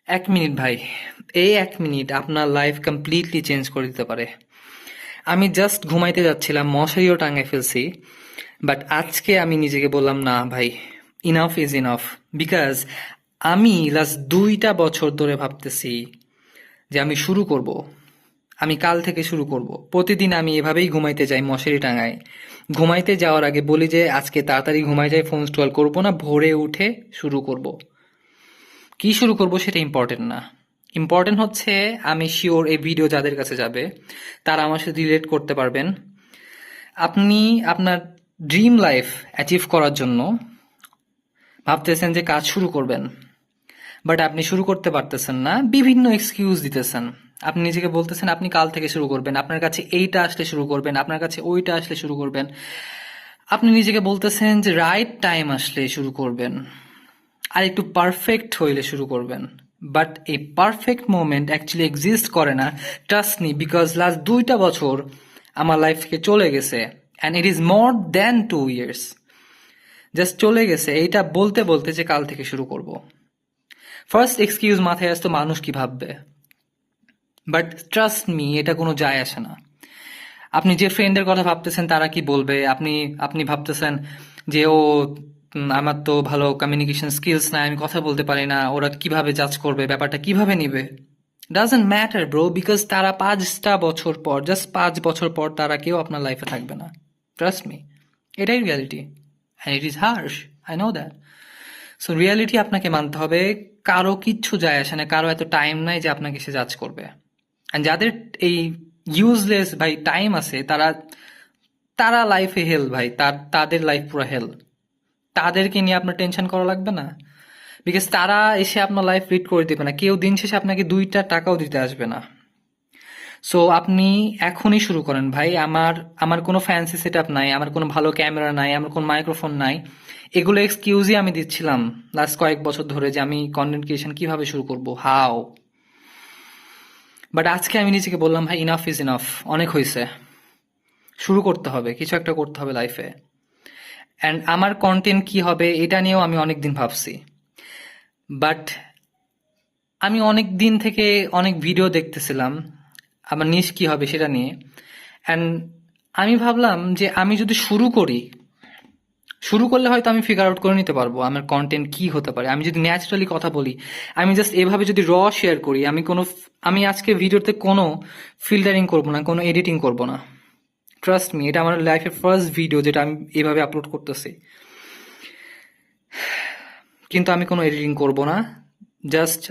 1 minute ভাই, এই 1 minute আপনার লাইফ কমপ্লিটলি চেঞ্জ করে দিতে পারে। আমি জাস্ট ঘুমাইতে যাচ্ছিলাম, মশারিও টাঙায় ফেলছি, বাট আজকে আমি নিজেকে বললাম না ভাই, ইনাফ ইজ ইনাফ। বিকজ আমি লাস্ট 2টা বছর ধরে ভাবতেছি যে আমি শুরু করব, আমি কাল থেকে শুরু করব। প্রতিদিন আমি এভাবেই ঘুমাইতে যাই মশারি টাঙায়। ঘুমাইতে যাওয়ার আগে বলি যে আজকে তাড়াতাড়ি ঘুমাই যাই, ফোন স্ক্রল করবো না, ভোরে উঠে শুরু করব। কি শুরু করব সেটা ইম্পর্টেন্ট না, ইম্পর্টেন্ট হচ্ছে আমি শিওর এই ভিডিও যাদের কাছে যাবে তারা আমার সাথে রিলেট করতে পারবেন। আপনি আপনার ড্রিম লাইফ অ্যাচিভ করার জন্য ভাবতেছেন যে কাজ শুরু করবেন, বাট আপনি শুরু করতে পারতেছেন না, বিভিন্ন এক্সকিউজ দিতেছেন। আপনি নিজেকে বলতেছেন আপনি কাল থেকে শুরু করবেন, আপনার কাছে এইটা আসলে শুরু করবেন, আপনার কাছে ওইটা আসলে শুরু করবেন। আপনি নিজেকে বলতেছেন যে রাইট টাইম আসলে শুরু করবেন, আর একটু পারফেক্ট হইলে শুরু করবেন। বাট এই পারফেক্ট মোমেন্ট অ্যাকচুয়ালি এক্সিস্ট করে না, ট্রাস্ট মি, বিকজ লাস্ট 2টা বছর আমার লাইফ থেকে চলে গেছে, and it is more than 2 years. Just চলে গেছে, এইটা বলতে বলতে যে কাল থেকে শুরু করব। ফার্স্ট এক্সকিউজ মাথায় আসতো মানুষ কি ভাববে, বাট ট্রাস্ট মি, এটা কোনো যায় আসে না। আপনি যে ফ্রেন্ডের কথা ভাবতেছেন তারা কি বলবে, আপনি আপনি ভাবতেছেন যে ও আমার তো ভালো কমিউনিকেশন স্কিলস নাই, আমি কথা বলতে পারি না, ওরা কিভাবে জাজ করবে, ব্যাপারটা কিভাবে নিবে। ডাজন্ট ম্যাটার ব্রো, বিকজ তারা 5টা বছর পর, জাস্ট 5 বছর পর তারা কেউ আপনার লাইফে থাকবে না। ট্রাস্ট মি, এটাই reality, and it is harsh, I know that. So reality আপনাকে মানতে হবে। কারো কিচ্ছু যায় আসে না, কারো এত টাইম নাই যে আপনাকে সে জাজ করবে। আর যাদের এই ইউজলেস ভাই টাইম আছে, তারা তারা লাইফে হেল ভাই, তাদের লাইফ পুরো হেল। তাদেরকে নিয়ে আপনার টেনশন করা লাগবে না, বিকজ তারা এসে আপনার লাইফ লিড করে দেবে না, কেউ দিন শেষে আপনাকে 2টা টাকাও দিতে আসবে না। সো আপনি এখনই শুরু করেন ভাই। আমার আমার কোনো ফ্যান্সি সেট আপ নাই, আমার কোনো ভালো ক্যামেরা নাই, আমার কোনো মাইক্রোফোন নাই, এগুলো এক্সকিউজই আমি দিচ্ছিলাম লাস্ট কয়েক বছর ধরে যে আমি কন্টেন্ট ক্রিয়েশন কিভাবে শুরু করব, হাও। বাট আজকে আমি নিজেকে বললাম ভাই, ইনাফ ইজ ইনাফ, অনেক হয়েছে, শুরু করতে হবে, কিছু একটা করতে হবে লাইফে। অ্যান্ড আমার কন্টেন্ট কি হবে এটা নিয়েও আমি অনেক দিন ভাবছি, বাট আমি অনেক দিন থেকে অনেক ভিডিও দেখতেছিলাম আমার নিশ কি হবে সেটা নিয়ে। অ্যান্ড আমি ভাবলাম যে আমি যদি শুরু করি, শুরু করলে হয়তো আমি ফিগার আউট করে নিতে পারবো আমার কন্টেন্ট কি হতে পারে। আমি যদি ন্যাচারালি কথা বলি, আমি জাস্ট এভাবে যদি শেয়ার করি, আমি আজকে ভিডিওতে কোনো ফিল্টারিং করব না, কোনো এডিটিং করব না। ট্রাস্ট মি, এটা আমার লাইফের ফার্স্ট ভিডিও যেটা আমি এভাবে আপলোড করতেছি। কিন্তু আমি কোনো এডিটিং করব না, জাস্ট